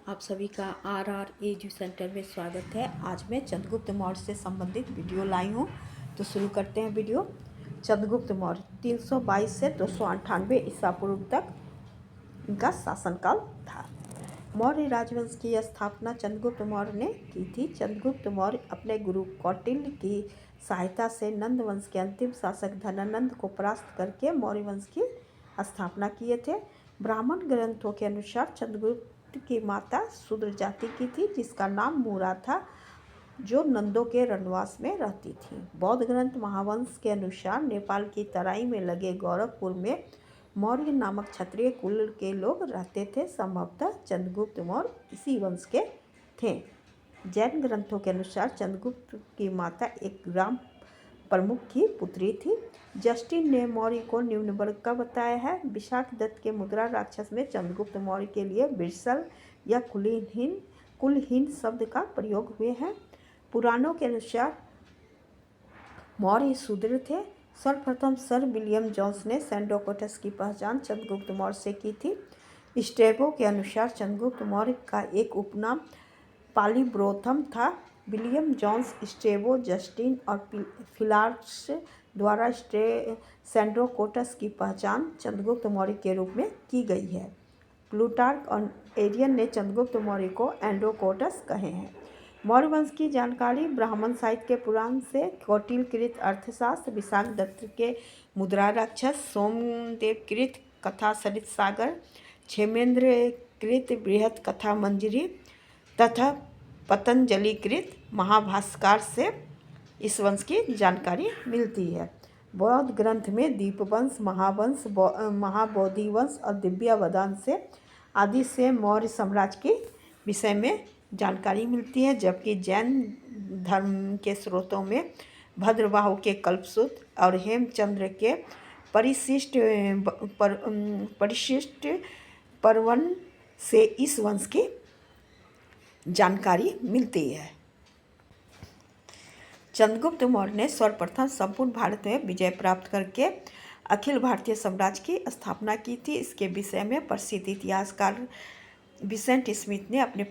आप सभी का आर एजू सेंटर में स्वागत है। आज मैं चंद्रगुप्त मौर्य से संबंधित वीडियो लाई हूँ, तो शुरू करते हैं वीडियो। चंद्रगुप्त मौर्य 322 से 298 ईसा पूर्व तक इनका शासनकाल था। मौर्य राजवंश की स्थापना चंद्रगुप्त मौर्य ने की थी। चंद्रगुप्त मौर्य अपने गुरु कौटिल्य की सहायता से नंद वंश के अंतिम शासक धनानंद को परास्त करके मौर्य वंश की स्थापना किए थे। ब्राह्मण ग्रंथों के अनुसार चंद्रगुप्त की माता शूद्र जाति की थी, जिसका नाम मूरा था, जो नंदों के रनवास में रहती थी। बौद्ध ग्रंथ महावंश के अनुसार नेपाल की तराई में लगे गौरवपुर में मौर्य नामक क्षत्रिय कुल के लोग रहते थे। संभवतः चंद्रगुप्त मौर्य इसी वंश के थे। जैन ग्रंथों के अनुसार चंद्रगुप्त की माता एक ग्राम प्रमुख की पुत्री थी। जस्टिन ने मौर्य को निम्न वर्ग का बताया है। विशाख दत्त के मुद्रा राक्षस में चंद्रगुप्त मौर्य के लिए बिरसल या कुलहीन शब्द का प्रयोग हुए हैं। पुराणों के अनुसार मौर्य शूद्र थे। सर्वप्रथम सर विलियम जोन्स ने सैंडोकोटस की पहचान चंद्रगुप्त मौर्य से की थी। स्ट्रैबो के अनुसार चंद्रगुप्त मौर्य का एक उपनाम पॉलीब्रोथम था। विलियम जोन्स, स्ट्रैबो, जस्टिन और फिलार्स द्वारा सैंड्रोकोटस की पहचान चंद्रगुप्त मौर्य के रूप में की गई है। प्लूटार्क और एरियन ने चंद्रगुप्त मौर्य को एंड्रोकोटस कहे हैं। मौर्य वंश की जानकारी ब्राह्मण साहित्य के पुराण से कौटिल्यकृत अर्थशास्त्र, विशाख दत्त के मुद्रा राक्षस, सोमदेवकृत कथा सरित सागर, क्षेमेंद्रकृत बृहत कथा मंजरी तथा पतंजलिकृत महाभाष्यकार से इस वंश की जानकारी मिलती है। बौद्ध ग्रंथ में दीपवंश, महावंश, महाबोधि वंश और दिव्यावदान से आदि से मौर्य साम्राज्य के विषय में जानकारी मिलती है, जबकि जैन धर्म के स्रोतों में भद्रबाहु के कल्पसूत्र और हेमचंद्र के परिशिष्ट पर्वन से इस वंश की जानकारी मिलती है। चंद्रगुप्त मौर्य ने सर्वप्रथम संपूर्ण भारत में विजय प्राप्त करके अखिल भारतीय साम्राज्य की स्थापना की थी। इसके विषय में प्रसिद्ध इतिहासकार विसेंट स्मिथ ने अपने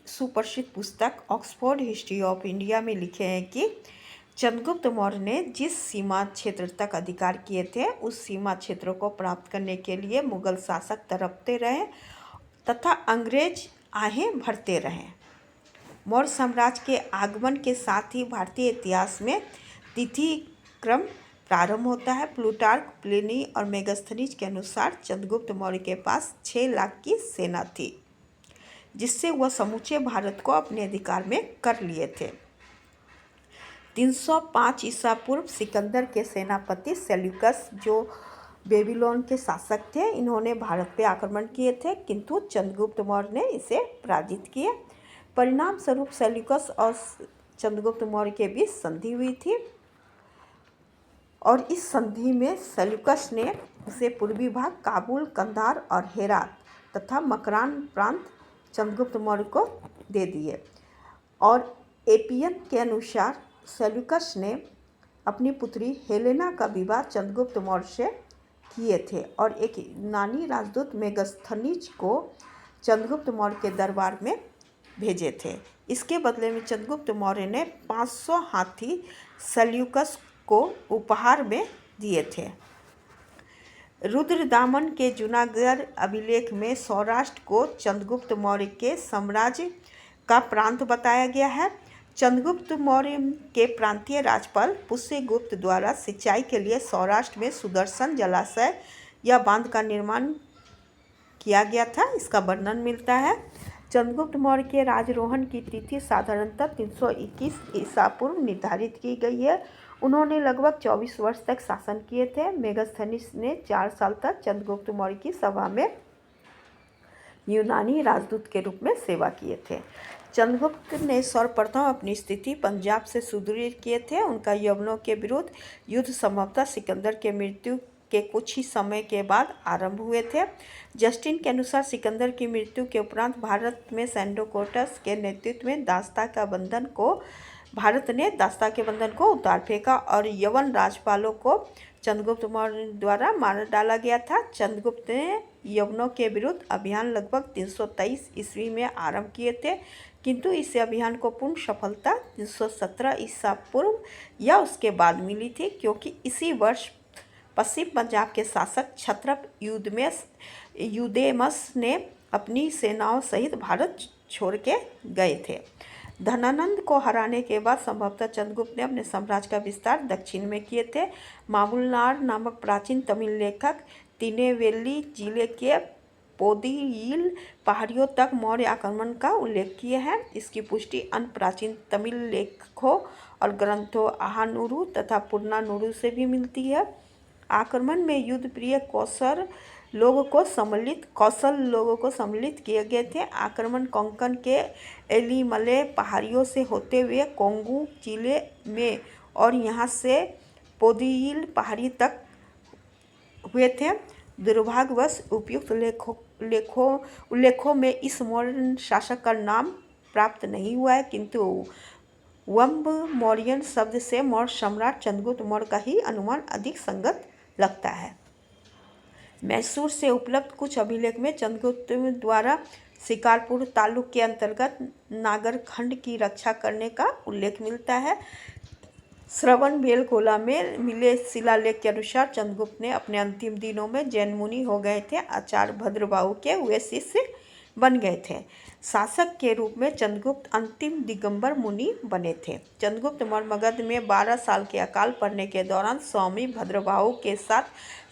सुप्रसिद्ध पुस्तक ऑक्सफोर्ड हिस्ट्री ऑफ इंडिया में लिखे हैं कि चंद्रगुप्त मौर्य ने जिस सीमा क्षेत्र तक अधिकार किए थे, उस सीमा क्षेत्रों को प्राप्त करने के लिए मुगल शासक तड़पते रहे तथा अंग्रेज आहें भरते रहे। मौर्य साम्राज्य के आगमन के साथ ही भारतीय इतिहास में तिथि क्रम प्रारंभ होता है। प्लूटार्क, प्लिनी और मेगास्थनीज के अनुसार चंद्रगुप्त मौर्य के पास 6 लाख की सेना थी, जिससे वह समूचे भारत को अपने अधिकार में कर लिए थे। 305 ईसा पूर्व सिकंदर के सेनापति सेल्यूकस, जो बेबीलोन के शासक थे, इन्होंने भारत पे आक्रमण किए थे, किंतु चंद्रगुप्त मौर्य ने इसे पराजित किए। परिणाम स्वरूप सेल्यूकस और चंद्रगुप्त मौर्य के बीच संधि हुई थी और इस संधि में सेल्यूकस ने उसे पूर्वी भाग काबुल, कंधार और हेरात तथा मकरान प्रांत चंद्रगुप्त मौर्य को दे दिए। और एपियन के अनुसार सेल्यूकस ने अपनी पुत्री हेलेना का विवाह चंद्रगुप्त मौर्य से किए थे और एक यूनानी राजदूत मेगास्थनीज को चंद्रगुप्त मौर्य के दरबार में भेजे थे। इसके बदले में चंद्रगुप्त मौर्य ने 500 हाथी सेल्यूकस को उपहार में दिए थे। रुद्रदामन के जूनागढ़ अभिलेख में सौराष्ट्र को चंद्रगुप्त मौर्य के साम्राज्य का प्रांत बताया गया है। चंद्रगुप्त मौर्य के प्रांतीय राजपाल पुष्यगुप्त द्वारा सिंचाई के लिए सौराष्ट्र में सुदर्शन जलाशय या बांध का निर्माण किया गया था, इसका वर्णन मिलता है। चंद्रगुप्त मौर्य के राजरोहण की तिथि साधारणतः 321 ईसा पूर्व निर्धारित की गई है। उन्होंने लगभग 24 वर्ष तक शासन किए थे। मेगास्थनीज ने 4 साल तक चंद्रगुप्त मौर्य की सभा में यूनानी राजदूत के रूप में सेवा किए थे। चंद्रगुप्त ने सर्वप्रथम अपनी स्थिति पंजाब से सुदृढ़ किए थे। उनका यवनों के विरुद्ध युद्ध संभवतः सिकंदर के मृत्यु के कुछ ही समय के बाद आरंभ हुए थे। जस्टिन के अनुसार सिकंदर की मृत्यु के उपरांत भारत में सैंडोकोटस के नेतृत्व में भारत ने दास्ता के बंधन को उतार फेंका और यवन राजपालों को चंद्रगुप्त मौर्य द्वारा मार डाला गया था। चंद्रगुप्त ने यवनों के विरुद्ध अभियान लगभग 323 ईस्वी में आरंभ किए थे, किंतु इस अभियान को पूर्ण सफलता 317 ईसा पूर्व या उसके बाद मिली थी, क्योंकि इसी वर्ष पश्चिम पंजाब के शासक क्षत्रप यूदेमस ने अपनी सेनाओं सहित भारत छोड़ के गए थे। धनानंद को हराने के बाद संभवतः चंद्रगुप्त ने अपने साम्राज्य का विस्तार दक्षिण में किए थे। मामुलनार नामक प्राचीन तमिल लेखक तिनेवेली जिले के पोदियिल पहाड़ियों तक मौर्य आक्रमण का उल्लेख किए हैं। इसकी पुष्टि अन्य प्राचीन तमिल लेखों और ग्रंथों अहानुरु तथा पुर्नानुरु से भी मिलती है। आक्रमण में युद्ध प्रिय कौशल लोगों को सम्मिलित किए गए थे। आक्रमण कोंकण के एलिमले पहाड़ियों से होते हुए कोंगू जिले में और यहाँ से पोदियिल पहाड़ी तक हुए थे। दुर्भाग्यवश उपयुक्त उल्लेखों में इस मौर्य शासक का नाम प्राप्त नहीं हुआ है, किंतु वंब मौर्यन शब्द से मौर्य सम्राट चंद्रगुप्त मौर्य का ही अनुमान अधिक संगत लगता है। मैसूर से उपलब्ध कुछ अभिलेख में चंद्रगुप्त द्वारा शिकारपुर तालुक के अंतर्गत नागरखंड की रक्षा करने का उल्लेख मिलता है। श्रवणबेलगोला में मिले शिलालेख के अनुसार चंद्रगुप्त ने अपने अंतिम दिनों में जैन मुनि हो गए थे। आचार्य भद्रबाहु के वे शिष्य बन गए थे। शासक के रूप में चंद्रगुप्त अंतिम दिगंबर मुनि बने थे। चंद्रगुप्त मौर्य मगध में 12 साल के अकाल पड़ने के दौरान स्वामी भद्रबाहु के साथ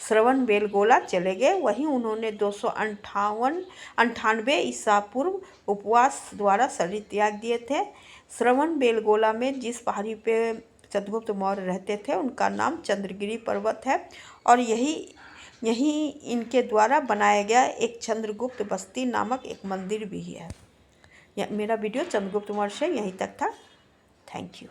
श्रवणबेलगोला चले गए। वहीं उन्होंने 298 ईसा पूर्व उपवास द्वारा शरीर त्याग दिए थे। श्रवणबेलगोला में जिस पहाड़ी पे चंद्रगुप्त मौर्य रहते थे उनका नाम चंद्रगिरी पर्वत है, और यहीं इनके द्वारा बनाया गया एक चंद्रगुप्त बस्ती नामक एक मंदिर भी है। मेरा वीडियो चंद्रगुप्त मौर्य से यहीं तक था। Thank you.